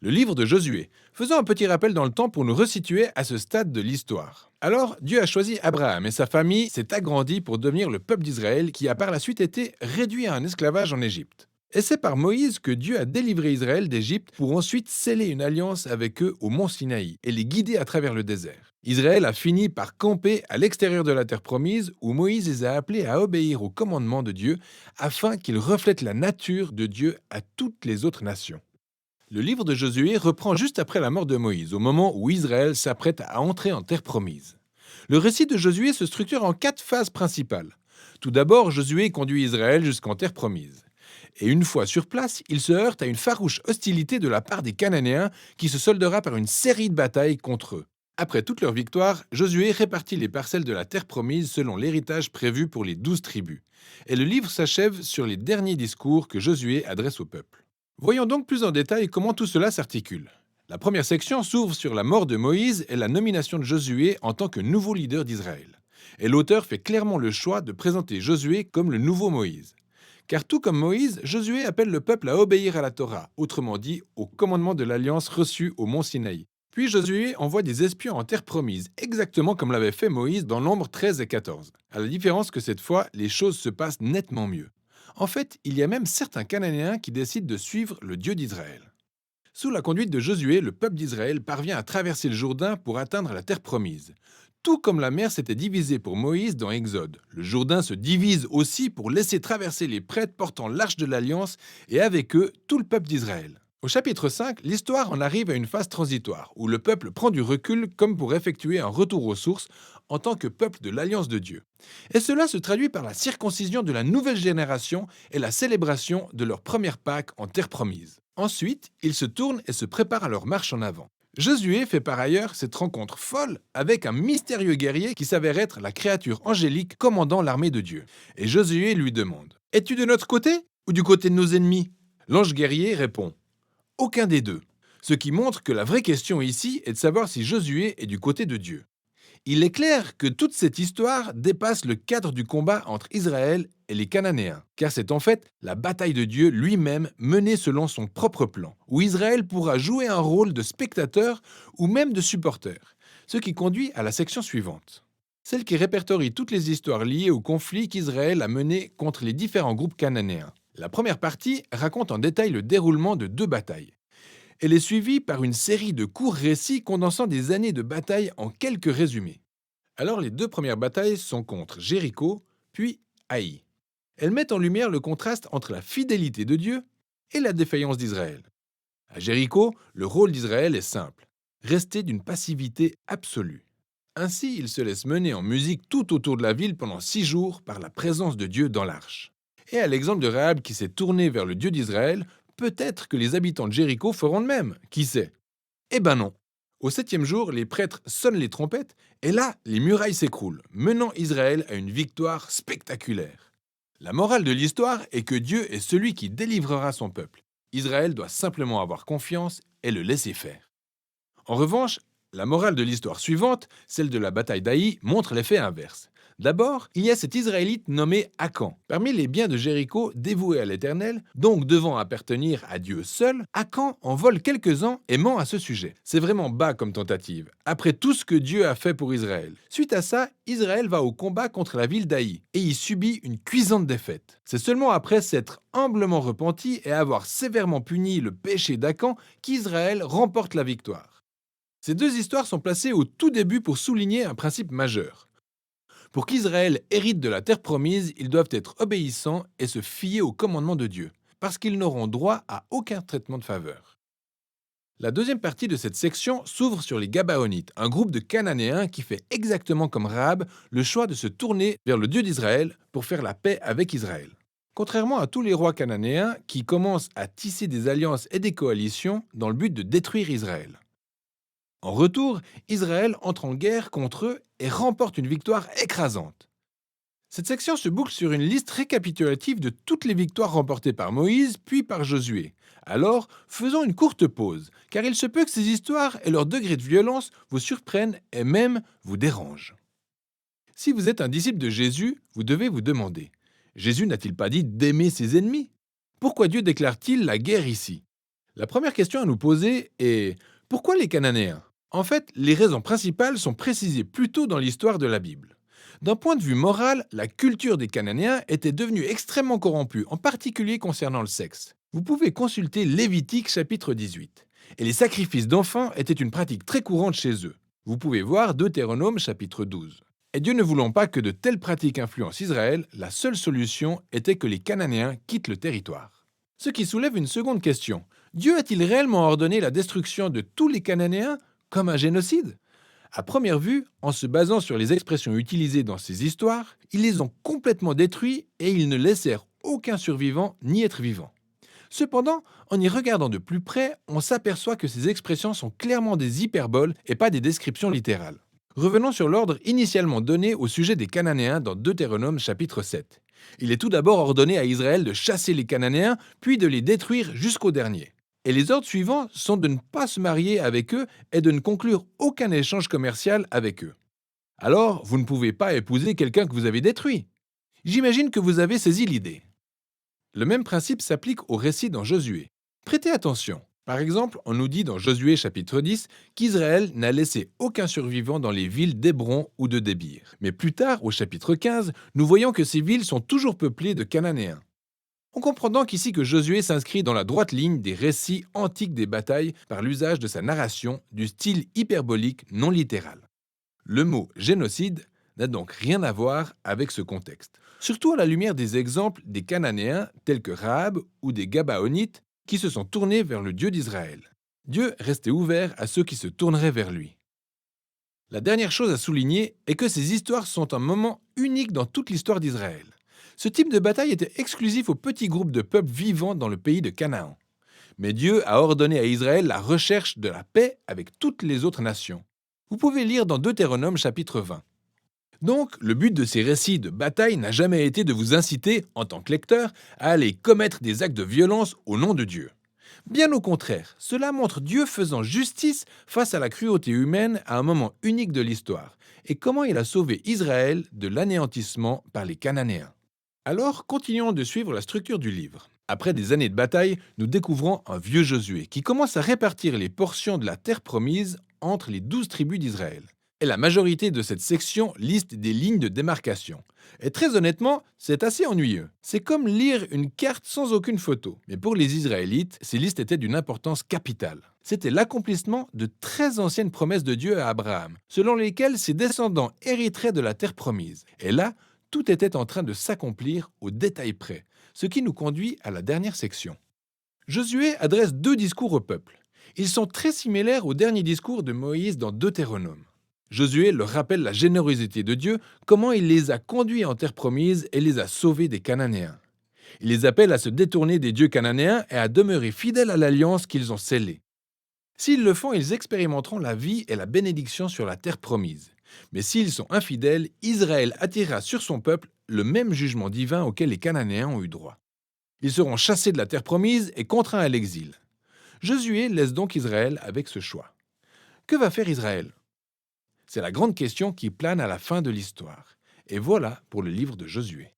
le livre de Josué. Faisons un petit rappel dans le temps pour nous resituer à ce stade de l'histoire. Alors, Dieu a choisi Abraham et sa famille s'est agrandie pour devenir le peuple d'Israël qui a par la suite été réduit à un esclavage en Égypte. Et c'est par Moïse que Dieu a délivré Israël d'Égypte pour ensuite sceller une alliance avec eux au mont Sinaï et les guider à travers le désert. Israël a fini par camper à l'extérieur de la terre promise où Moïse les a appelés à obéir aux commandements de Dieu afin qu'ils reflètent la nature de Dieu à toutes les autres nations. Le livre de Josué reprend juste après la mort de Moïse, au moment où Israël s'apprête à entrer en terre promise. Le récit de Josué se structure en 4 phases principales. Tout d'abord, Josué conduit Israël jusqu'en terre promise. Et une fois sur place, il se heurte à une farouche hostilité de la part des Cananéens qui se soldera par une série de batailles contre eux. Après toute leur victoire, Josué répartit les parcelles de la terre promise selon l'héritage prévu pour les 12 tribus. Et le livre s'achève sur les derniers discours que Josué adresse au peuple. Voyons donc plus en détail comment tout cela s'articule. La première section s'ouvre sur la mort de Moïse et la nomination de Josué en tant que nouveau leader d'Israël. Et l'auteur fait clairement le choix de présenter Josué comme le nouveau Moïse. Car tout comme Moïse, Josué appelle le peuple à obéir à la Torah, autrement dit au commandement de l'alliance reçu au mont Sinaï. Puis Josué envoie des espions en terre promise, exactement comme l'avait fait Moïse dans Nombres 13 et 14. À la différence que cette fois, les choses se passent nettement mieux. En fait, il y a même certains Cananéens qui décident de suivre le Dieu d'Israël. Sous la conduite de Josué, le peuple d'Israël parvient à traverser le Jourdain pour atteindre la terre promise. Tout comme la mer s'était divisée pour Moïse dans Exode, le Jourdain se divise aussi pour laisser traverser les prêtres portant l'arche de l'Alliance et avec eux tout le peuple d'Israël. Au chapitre 5, l'histoire en arrive à une phase transitoire, où le peuple prend du recul comme pour effectuer un retour aux sources en tant que peuple de l'Alliance de Dieu. Et cela se traduit par la circoncision de la nouvelle génération et la célébration de leur première Pâque en terre promise. Ensuite, ils se tournent et se préparent à leur marche en avant. Josué fait par ailleurs cette rencontre folle avec un mystérieux guerrier qui s'avère être la créature angélique commandant l'armée de Dieu. Et Josué lui demande : « Es-tu de notre côté ou du côté de nos ennemis ?» L'ange guerrier répond : « Aucun des deux. » Ce qui montre que la vraie question ici est de savoir si Josué est du côté de Dieu. Il est clair que toute cette histoire dépasse le cadre du combat entre Israël et les Cananéens, car c'est en fait la bataille de Dieu lui-même menée selon son propre plan, où Israël pourra jouer un rôle de spectateur ou même de supporter, ce qui conduit à la section suivante. Celle qui répertorie toutes les histoires liées au conflit qu'Israël a mené contre les différents groupes cananéens. La première partie raconte en détail le déroulement de 2 batailles. Elle est suivie par une série de courts récits condensant des années de bataille en quelques résumés. Alors les 2 premières batailles sont contre Jéricho, puis Haï. Elles mettent en lumière le contraste entre la fidélité de Dieu et la défaillance d'Israël. À Jéricho, le rôle d'Israël est simple : rester d'une passivité absolue. Ainsi, il se laisse mener en musique tout autour de la ville pendant 6 jours par la présence de Dieu dans l'arche. Et à l'exemple de Rahab qui s'est tournée vers le Dieu d'Israël, peut-être que les habitants de Jéricho feront de même, qui sait ? Eh ben non. Au 7e jour, les prêtres sonnent les trompettes, et là, les murailles s'écroulent, menant Israël à une victoire spectaculaire. La morale de l'histoire est que Dieu est celui qui délivrera son peuple. Israël doit simplement avoir confiance et le laisser faire. En revanche, la morale de l'histoire suivante, celle de la bataille d'Aï, montre l'effet inverse. D'abord, il y a cet Israélite nommé Akan. Parmi les biens de Jéricho dévoués à l'Éternel, donc devant appartenir à Dieu seul, Akan en vole quelques-uns et ment à ce sujet. C'est vraiment bas comme tentative, après tout ce que Dieu a fait pour Israël. Suite à ça, Israël va au combat contre la ville d'Aï et y subit une cuisante défaite. C'est seulement après s'être humblement repenti et avoir sévèrement puni le péché d'Akan qu'Israël remporte la victoire. Ces 2 histoires sont placées au tout début pour souligner un principe majeur. Pour qu'Israël hérite de la terre promise, ils doivent être obéissants et se fier aux commandements de Dieu, parce qu'ils n'auront droit à aucun traitement de faveur. La deuxième partie de cette section s'ouvre sur les Gabaonites, un groupe de Cananéens qui fait exactement comme Rahab le choix de se tourner vers le Dieu d'Israël pour faire la paix avec Israël. Contrairement à tous les rois cananéens qui commencent à tisser des alliances et des coalitions dans le but de détruire Israël. En retour, Israël entre en guerre contre eux et remporte une victoire écrasante. Cette section se boucle sur une liste récapitulative de toutes les victoires remportées par Moïse puis par Josué. Alors, faisons une courte pause, car il se peut que ces histoires et leur degré de violence vous surprennent et même vous dérangent. Si vous êtes un disciple de Jésus, vous devez vous demander : Jésus n'a-t-il pas dit d'aimer ses ennemis ? Pourquoi Dieu déclare-t-il la guerre ici ? La première question à nous poser est pourquoi les Cananéens? En fait, les raisons principales sont précisées plus tôt dans l'histoire de la Bible. D'un point de vue moral, la culture des Cananéens était devenue extrêmement corrompue, en particulier concernant le sexe. Vous pouvez consulter Lévitique chapitre 18. Et les sacrifices d'enfants étaient une pratique très courante chez eux. Vous pouvez voir Deutéronome chapitre 12. Et Dieu ne voulant pas que de telles pratiques influencent Israël, la seule solution était que les Cananéens quittent le territoire. Ce qui soulève une seconde question. Dieu a-t-il réellement ordonné la destruction de tous les Cananéens comme un génocide? À première vue, en se basant sur les expressions utilisées dans ces histoires, ils les ont complètement détruits et ils ne laissèrent aucun survivant ni être vivant. Cependant, en y regardant de plus près, on s'aperçoit que ces expressions sont clairement des hyperboles et pas des descriptions littérales. Revenons sur l'ordre initialement donné au sujet des Cananéens dans Deutéronome chapitre 7. Il est tout d'abord ordonné à Israël de chasser les Cananéens, puis de les détruire jusqu'au dernier. Et les ordres suivants sont de ne pas se marier avec eux et de ne conclure aucun échange commercial avec eux. Alors, vous ne pouvez pas épouser quelqu'un que vous avez détruit. J'imagine que vous avez saisi l'idée. Le même principe s'applique au récit dans Josué. Prêtez attention. Par exemple, on nous dit dans Josué chapitre 10 qu'Israël n'a laissé aucun survivant dans les villes d'Hébron ou de Débir. Mais plus tard, au chapitre 15, nous voyons que ces villes sont toujours peuplées de Cananéens. On comprend donc ici que Josué s'inscrit dans la droite ligne des récits antiques des batailles par l'usage de sa narration du style hyperbolique non littéral. Le mot génocide n'a donc rien à voir avec ce contexte, surtout à la lumière des exemples des Cananéens tels que Rahab ou des Gabaonites qui se sont tournés vers le Dieu d'Israël. Dieu restait ouvert à ceux qui se tourneraient vers lui. La dernière chose à souligner est que ces histoires sont un moment unique dans toute l'histoire d'Israël. Ce type de bataille était exclusif aux petits groupes de peuples vivant dans le pays de Canaan. Mais Dieu a ordonné à Israël la recherche de la paix avec toutes les autres nations. Vous pouvez lire dans Deutéronome chapitre 20. Donc, le but de ces récits de bataille n'a jamais été de vous inciter, en tant que lecteur, à aller commettre des actes de violence au nom de Dieu. Bien au contraire, cela montre Dieu faisant justice face à la cruauté humaine à un moment unique de l'histoire, et comment il a sauvé Israël de l'anéantissement par les Cananéens. Alors, continuons de suivre la structure du livre. Après des années de bataille, nous découvrons un vieux Josué qui commence à répartir les portions de la terre promise entre les 12 tribus d'Israël. Et la majorité de cette section liste des lignes de démarcation. Et très honnêtement, c'est assez ennuyeux. C'est comme lire une carte sans aucune photo. Mais pour les Israélites, ces listes étaient d'une importance capitale. C'était l'accomplissement de très anciennes promesses de Dieu à Abraham, selon lesquelles ses descendants hériteraient de la terre promise. Et là, tout était en train de s'accomplir au détail près, ce qui nous conduit à la dernière section. Josué adresse 2 discours au peuple. Ils sont très similaires au dernier discours de Moïse dans Deutéronome. Josué leur rappelle la générosité de Dieu, comment il les a conduits en terre promise et les a sauvés des Cananéens. Il les appelle à se détourner des dieux cananéens et à demeurer fidèles à l'alliance qu'ils ont scellée. S'ils le font, ils expérimenteront la vie et la bénédiction sur la terre promise. Mais s'ils sont infidèles, Israël attirera sur son peuple le même jugement divin auquel les Cananéens ont eu droit. Ils seront chassés de la terre promise et contraints à l'exil. Josué laisse donc Israël avec ce choix. Que va faire Israël? C'est la grande question qui plane à la fin de l'histoire. Et voilà pour le livre de Josué.